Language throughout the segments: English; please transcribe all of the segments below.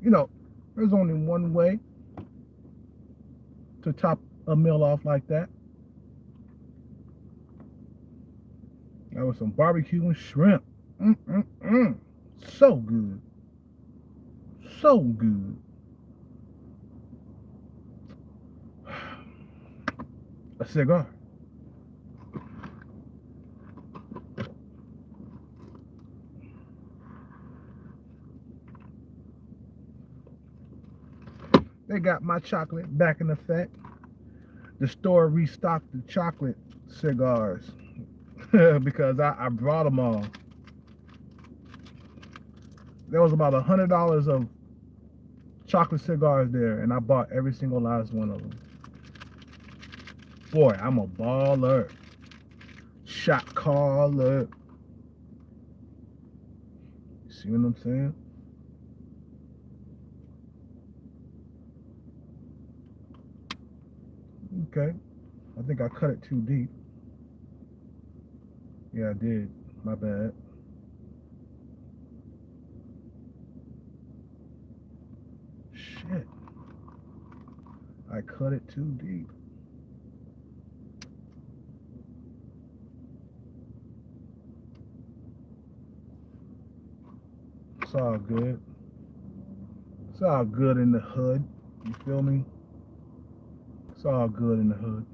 You know, there's only one way to top a meal off like that. That was some barbecue and shrimp. Mm-mm-mm. So good. So good. A cigar. They got my chocolate back in effect. The store restocked the chocolate cigars because I brought them all. There was about $100 of chocolate cigars there, and I bought every single last one of them. Boy, I'm a baller. Shot caller. See what I'm saying? Okay. I think I cut it too deep. Yeah, I did. My bad. Shit. I cut it too deep. It's all good. It's all good in the hood. You feel me? It's all good in the hood.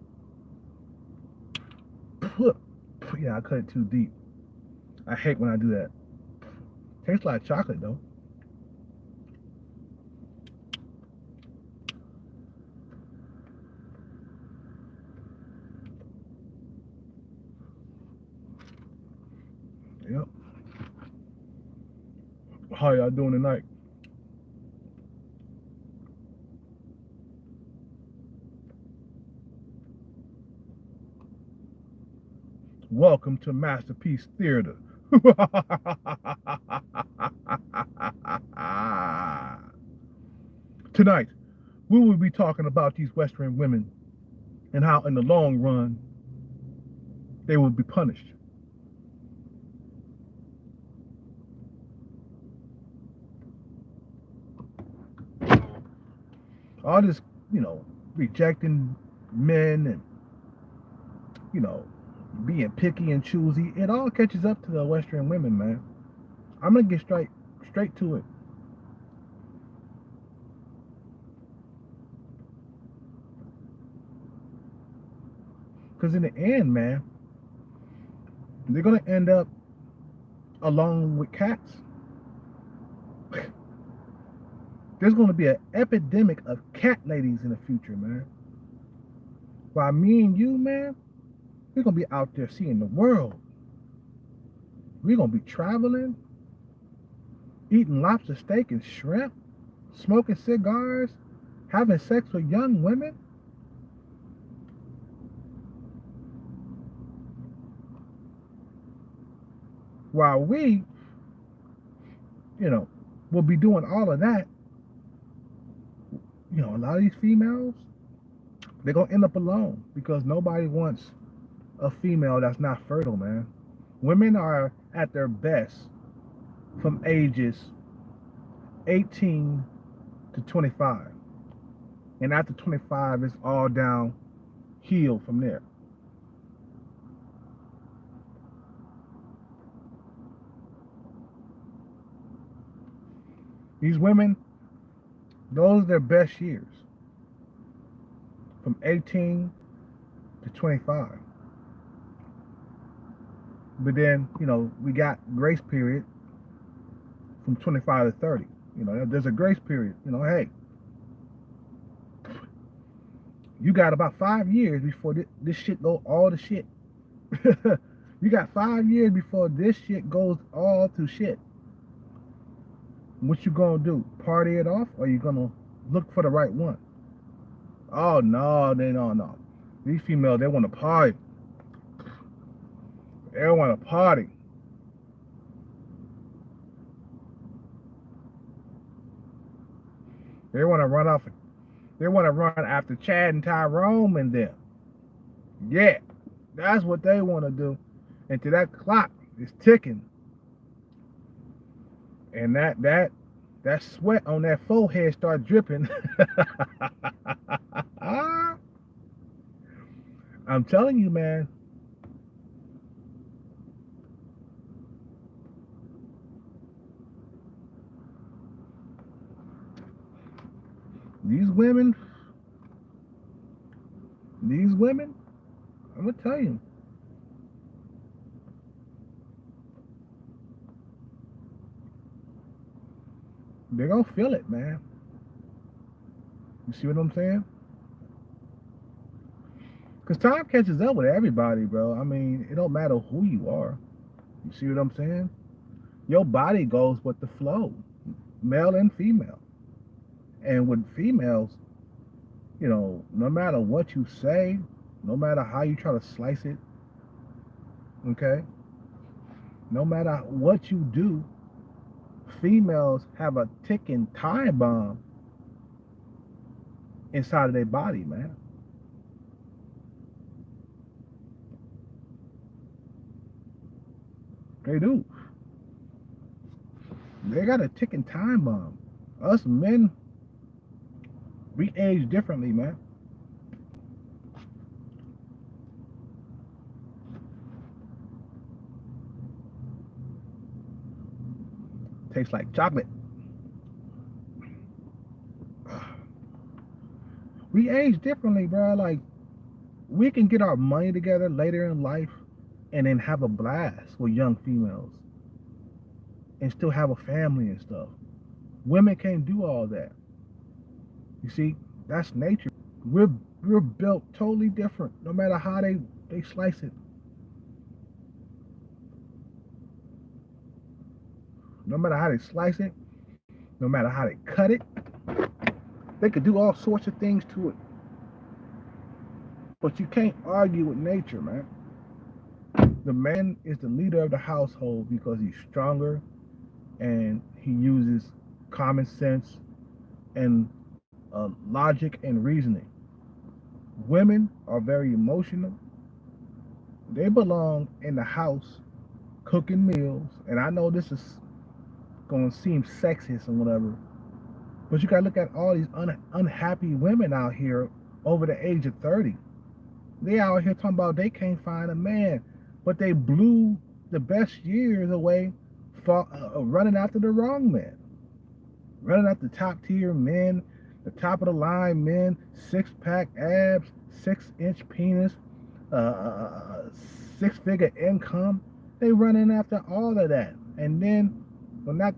Yeah, I cut it too deep. I hate when I do that. Tastes like chocolate though. Yep. How y'all doing tonight? Welcome to Masterpiece Theater. Tonight, we will be talking about these Western women and how, in the long run, they will be punished. All this, you know, rejecting men and, you know, being picky and choosy, it all catches up to the Western women, man. I'm gonna get straight to it. Because in the end, man, they're gonna end up along with cats. There's gonna be an epidemic of cat ladies in the future, man. While me and you, man, we're gonna be out there seeing the world. We're gonna be traveling, eating lobster steak and shrimp, smoking cigars, having sex with young women. While we, you know, will be doing all of that, you know, a lot of these females, they're gonna end up alone because nobody wants a female that's not fertile, man. Women are at their best from ages 18 to 25. And after 25, it's all downhill from there. These women, those are their best years from 18 to 25. But then, you know, we got grace period from 25 to 30. You know, there's a grace period. You know, hey, you got about 5 years before this shit go all to shit. You got 5 years before this shit goes all to shit. What you gonna do? Party it off, or you gonna look for the right one? Oh no, they don't know. These females, they want to party. They want to party. They want to run off. They want to run after Chad and Tyrone and them. Yeah, that's what they want to do. And to that clock is ticking. And that that sweat on that forehead start dripping. I'm telling you, man. These women, these women, I'm gonna tell you, they're gonna feel it, man. You see what I'm saying? Because time catches up with everybody, bro. I mean, it don't matter who you are. You see what I'm saying? Your body goes with the flow, male and female. And with females, no matter what you say, no matter how you try to slice it, okay, no matter what you do, females have a ticking time bomb inside of their body, man. They do. They got a ticking time bomb. Us men, we age differently, man. Tastes like chocolate. We age differently, bro. Like, we can get our money together later in life and then have a blast with young females and still have a family and stuff. Women can't do all that. You see, that's nature. We're we're built totally different, no matter how they slice it. No matter how they slice it, no matter how they cut it, they could do all sorts of things to it. But you can't argue with nature, man. The man is the leader of the household because he's stronger and he uses common sense and logic and reasoning. Women are very emotional. They belong in the house cooking meals. And I know this is going to seem sexist and whatever, but you got to look at all these unhappy women out here over the age of 30. They out here talking about they can't find a man, but they blew the best years away for running after the wrong man, running after top tier men, the top of the line men, 6-pack abs, 6-inch penis, 6-figure income. They running after all of that, and then when that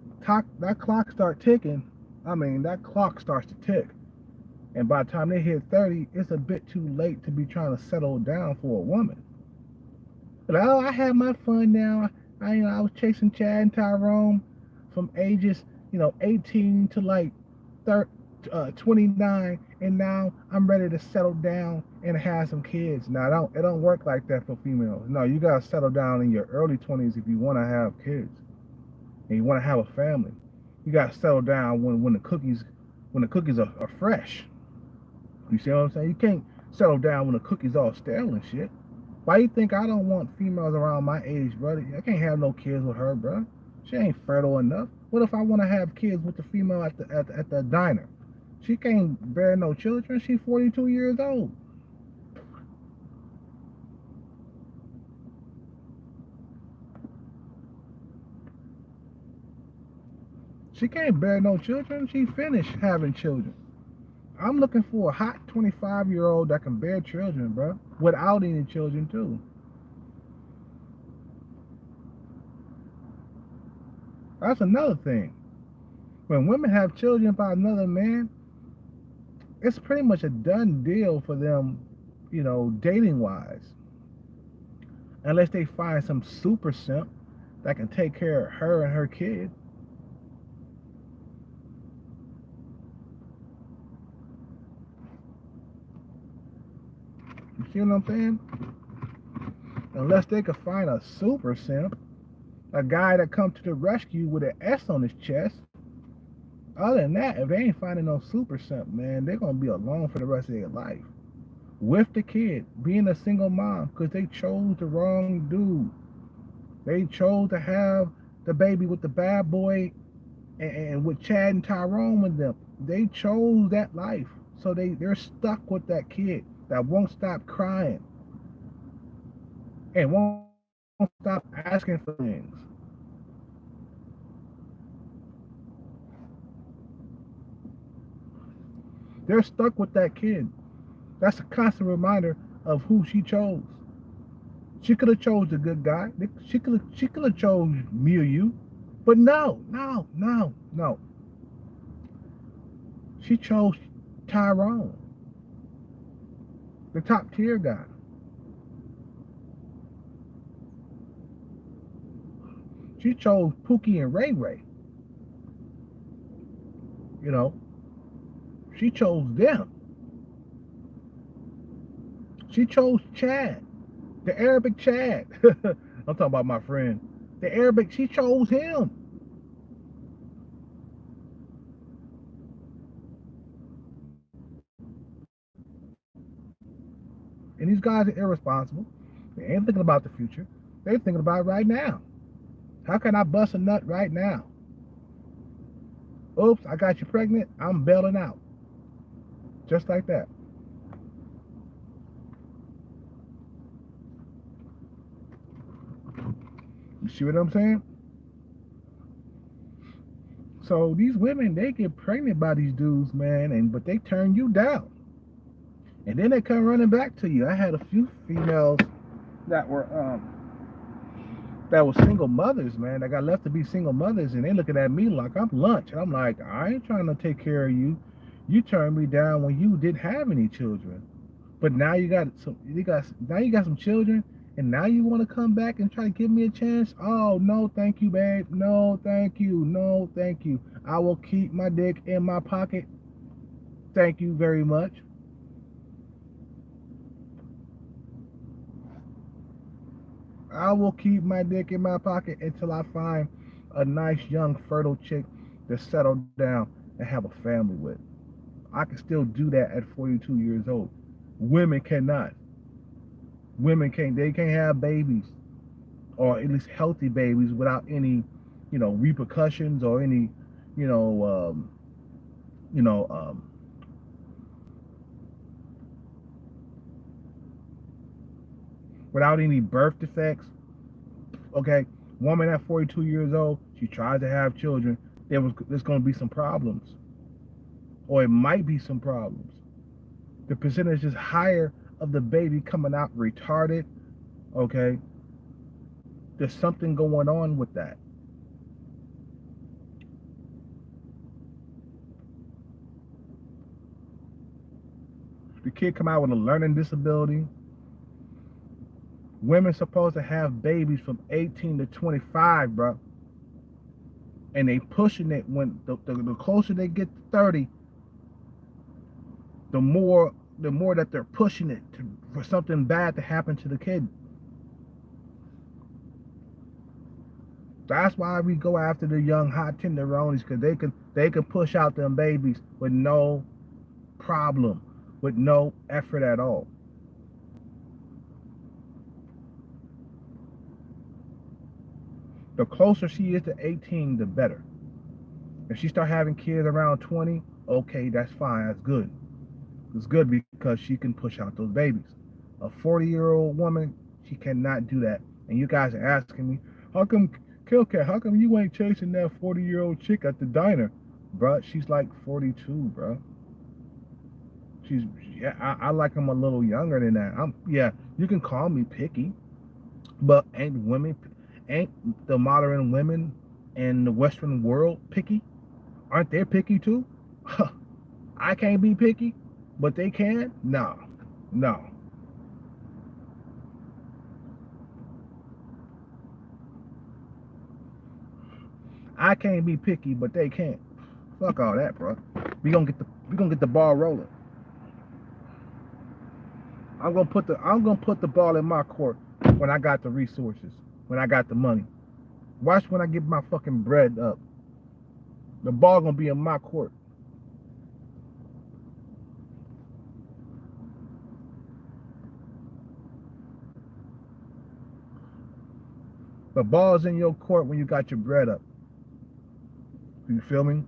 clock start ticking, I mean that clock starts to tick, and by the time they hit 30, it's a bit too late to be trying to settle down for a woman. Like, oh, I had my fun now. I was chasing Chad and Tyrone from ages 18 to like 29, and now I'm ready to settle down and have some kids. Now it don't work like that for females. No, you gotta settle down in your early 20s if you want to have kids and you want to have a family. You gotta settle down when the cookies are fresh. You see what I'm saying? You can't settle down when the cookies all stale and shit. Why you think I don't want females around my age, brother? I can't have no kids with her, bro. She ain't fertile enough. What if I want to have kids with the female at the diner? She can't bear no children. She's 42 years old. She can't bear no children. She finished having children. I'm looking for a hot 25-year-old that can bear children, bro, without any children too. That's another thing. When women have children by another man, it's pretty much a done deal for them, dating wise. Unless they find some super simp that can take care of her and her kid. You see what I'm saying? Unless they could find a super simp, a guy that come to the rescue with an S on his chest. Other than that, if they ain't finding no super simp, man, they're gonna be alone for the rest of their life. With the kid, being a single mom, because they chose the wrong dude. They chose to have the baby with the bad boy And with Chad and Tyrone with them, they chose that life. So they're stuck with that kid that won't stop crying and won't stop asking for things. They're stuck with that kid. That's a constant reminder of who she chose. She could have chose the good guy. She could have chose me or you. But no, no, no, no. She chose Tyrone, the top tier guy. She chose Pookie and Ray Ray. You know, she chose them. She chose Chad, the Arabic Chad. I'm talking about my friend. The Arabic, she chose him. And these guys are irresponsible. They ain't thinking about the future. They're thinking about it right now. How can I bust a nut right now? Oops, I got you pregnant. I'm bailing out. Just like that. You see what I'm saying? So these women, they get pregnant by these dudes, man, and but they turn you down. And then they come running back to you. I had a few females that were that were single mothers, man. That got left to be single mothers, and they looking at me like I'm lunch. And I'm like, I ain't trying to take care of you. You turned me down when you didn't have any children, but now you got some. You got some children, and now you want to come back and try to give me a chance. Oh no, thank you, babe. No, thank you. No, thank you. I will keep my dick in my pocket. Thank you very much. I will keep my dick in my pocket until I find a nice young fertile chick to settle down and have a family with. I can still do that at 42 years old. Women cannot. Women can't. They can't have babies, or at least healthy babies, without any, repercussions or any, you know, um, you know, um, without any birth defects. Okay, woman at 42 years old, she tries to have children. There's going to be some problems, or it might be some problems. The percentage is higher of the baby coming out retarded. Okay, there's something going on with that. The kid come out with a learning disability. Women supposed to have babies from 18 to 25, bro, and they pushing it when the closer they get to 30, the more that they're pushing it for something bad to happen to the kid. That's why we go after the young hot tenderonis, because they can push out them babies with no problem, with no effort at all. The closer she is to 18, the better. If she start having kids around 20, okay, that's fine. That's good. It's good because she can push out those babies. A 40-year-old woman, she cannot do that. And you guys are asking me, how come, Killcat, how come you ain't chasing that 40-year-old chick at the diner? Bruh, she's like 42, bruh. She's, yeah, I like them a little younger than that. Yeah, you can call me picky, but ain't the modern women in the Western world picky? Aren't they picky too? I can't be picky, but they can? No, no. I can't be picky, but they can't. Fuck all that, bro. We gonna get the ball rolling. I'm gonna put the ball in my court when I got the resources, when I got the money. Watch when I get my fucking bread up. The ball gonna be in my court. The ball's in your court when you got your bread up. You feel me?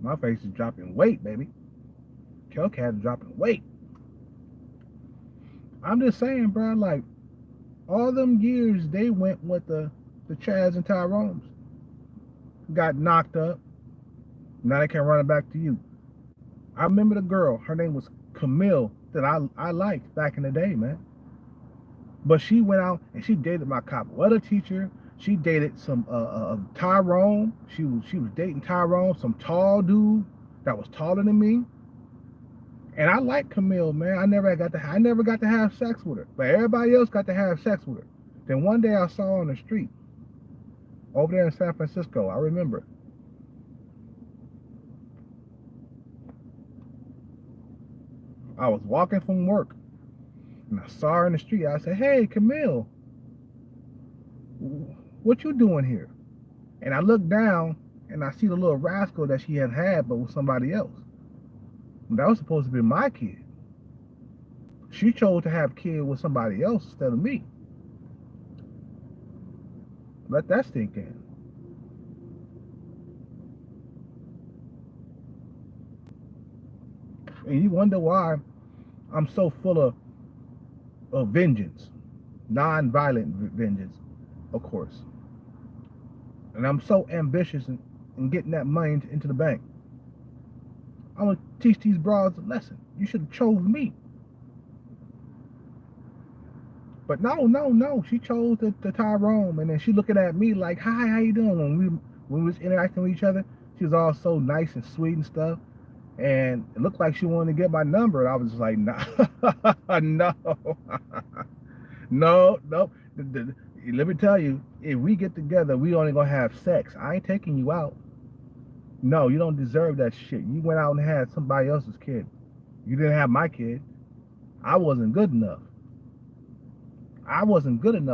My face is dropping weight, baby. Hellcat is dropping weight. I'm just saying, bro, like, all them years they went with the Chads and Tyrones. Got knocked up. Now they can run it back to you. I remember the girl, her name was Camille, that I liked back in the day, man. But she went out and she dated my capoeira teacher. She dated some Tyrone. She was dating Tyrone, some tall dude that was taller than me. And I like Camille, man. I never got to have sex with her, but everybody else got to have sex with her. Then one day I saw her on the street over there in San Francisco. I remember. I was walking from work and I saw her in the street. I said, "Hey, Camille, what you doing here?" And I looked down and I see the little rascal that she had, but with somebody else. That was supposed to be my kid. She chose to have a kid with somebody else instead of me. Let that sink in. And you wonder why I'm so full of vengeance, non-violent vengeance, of course. And I'm so ambitious in getting that money into the bank. I'm gonna teach these broads a lesson. You should have chose me. But no. She chose the Tyrone, and then she looking at me like, "Hi, how you doing?" When we was interacting with each other, she was all so nice and sweet and stuff. And it looked like she wanted to get my number. And I was just like, "No, no. Let me tell you, if we get together, we only gonna have sex. I ain't taking you out. No, you don't deserve that shit. You went out and had somebody else's kid. You didn't have my kid. I wasn't good enough.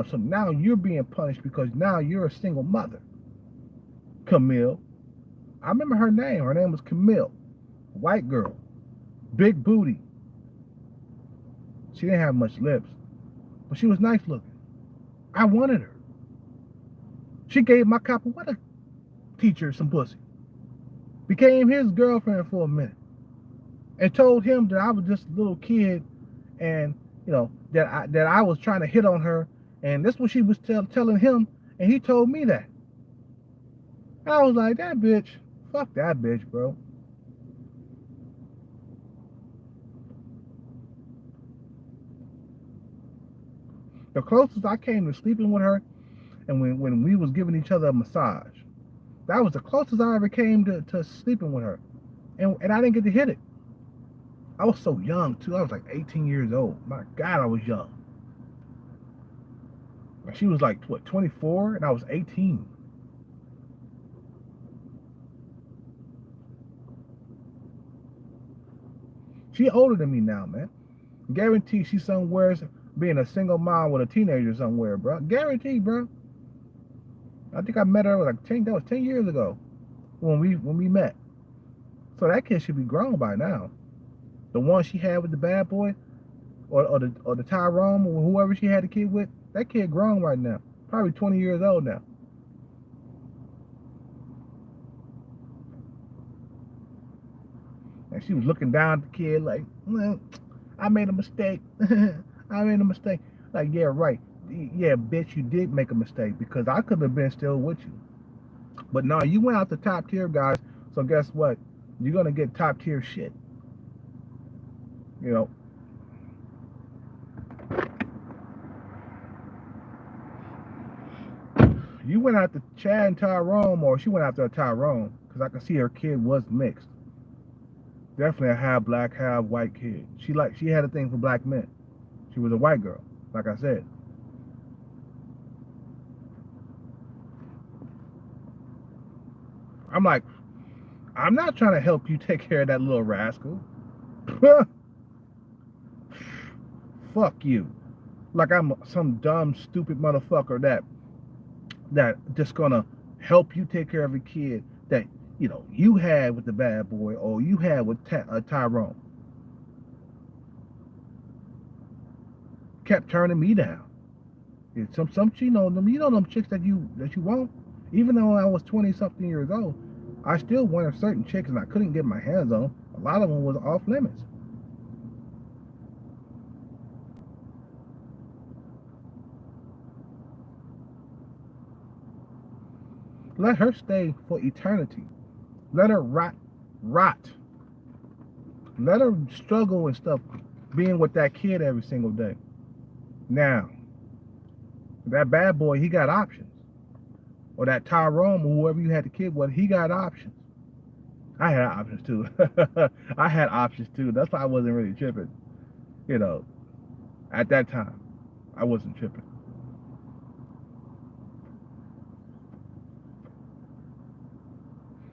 So now you're being punished because now you're a single mother. Camille. I remember her name. Her name was Camille. White girl. Big booty. She didn't have much lips, but she was nice looking. I wanted her. She gave my capoeira teacher some pussy. Became his girlfriend for a minute. And told him that I was just a little kid and, that I was trying to hit on her. And that's what she was telling him. And he told me that. And I was like, that bitch, fuck that bitch, bro. The closest I came to sleeping with her, and when we was giving each other a massage, that was the closest I ever came to sleeping with her. And I didn't get to hit it. I was so young, too. I was like 18 years old. My God, I was young. She was like, 24? And I was 18. She older than me now, man. Guarantee she's somewhere being a single mom with a teenager somewhere, bro. Guarantee, bro. I think I met her like 10 years ago when we met. So that kid should be grown by now. The one she had with the bad boy, or the Tyrone, or whoever she had the kid with, that kid grown right now. Probably 20 years old now. And she was looking down at the kid like, well, I made a mistake. I made a mistake. Like, yeah, right. Yeah, bitch, you did make a mistake because I could have been still with you. But no, you went out to top tier guys. So guess what? You're going to get top tier shit. You went after Chad and Tyrone, or she went after Tyrone, because I can see her kid was mixed. Definitely a half black, half white kid. She had a thing for black men. She was a white girl, like I said. I'm like, I'm not trying to help you take care of that little rascal. Fuck you. Like I'm some dumb, stupid motherfucker that just gonna help you take care of a kid that you had with the bad boy or you had with Tyrone. Kept turning me down. Some them chicks that you want. Even though I was 20 something years old, I still wanted certain chicks and I couldn't get my hands on. A lot of them was off limits. Let her stay for eternity. Let her rot. Let her struggle and stuff being with that kid every single day. Now, that bad boy, he got options. Or that Tyrone, or whoever you had the kid with, he got options. I had options too. I had options too. That's why I wasn't really tripping. You know, at that time, I wasn't tripping.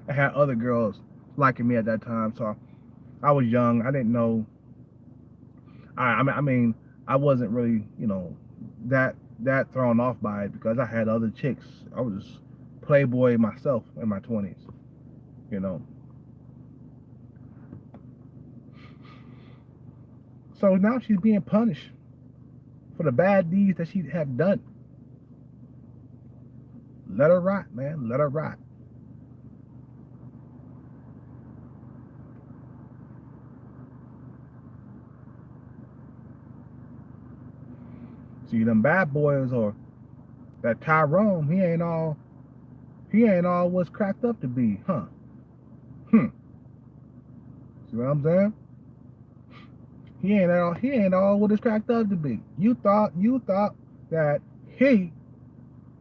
I had other girls liking me at that time, so I was young. I didn't know. I mean, I wasn't really, that thrown off by it because I had other chicks. I was playboy myself in my 20s, you know. So now she's being punished for the bad deeds that she have done. Let her rot, man. Let her rot. See, them bad boys or that Tyrone, he ain't all what's cracked up to be, huh? See what I'm saying? He ain't all what it's cracked up to be. You thought that he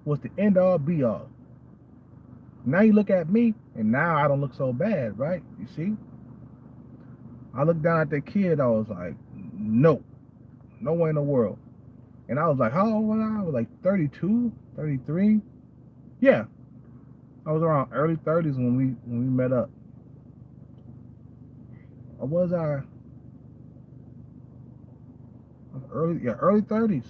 was the end all be all. Now you look at me and now I don't look so bad, right? You see? I looked down at that kid, I was like, no way in the world. And I was like, how old was I? I was like 32, 33. Yeah. I was around early 30s when we met up. Or was I early 30s.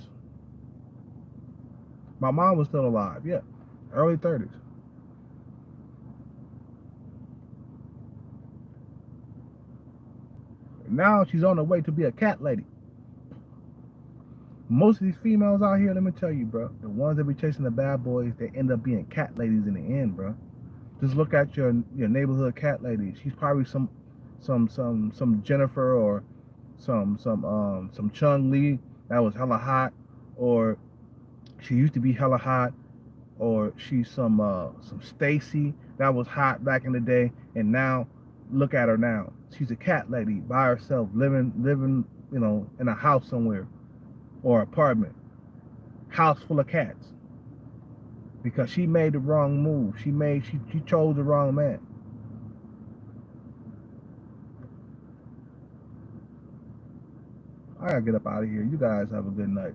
My mom was still alive, yeah. Early 30s. Now she's on her way to be a cat lady. Most of these females out here, let me tell you, bro, the ones that be chasing the bad boys, they end up being cat ladies in the end, bro. Just look at your neighborhood cat lady. She's probably some Jennifer or some Chung Lee that was hella hot, or she used to be hella hot, or she's some Stacy that was hot back in the day, and now look at her now. She's a cat lady by herself, living in a house somewhere or apartment, house full of cats, because she made the wrong move. She chose the wrong man. I gotta get up out of here. You guys have a good night.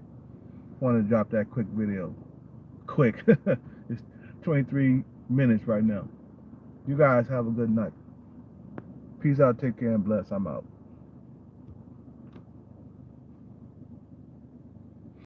Wanted to drop that quick video. Quick. It's 23 minutes right now. You guys have a good night. Peace out, take care, and bless. I'm out.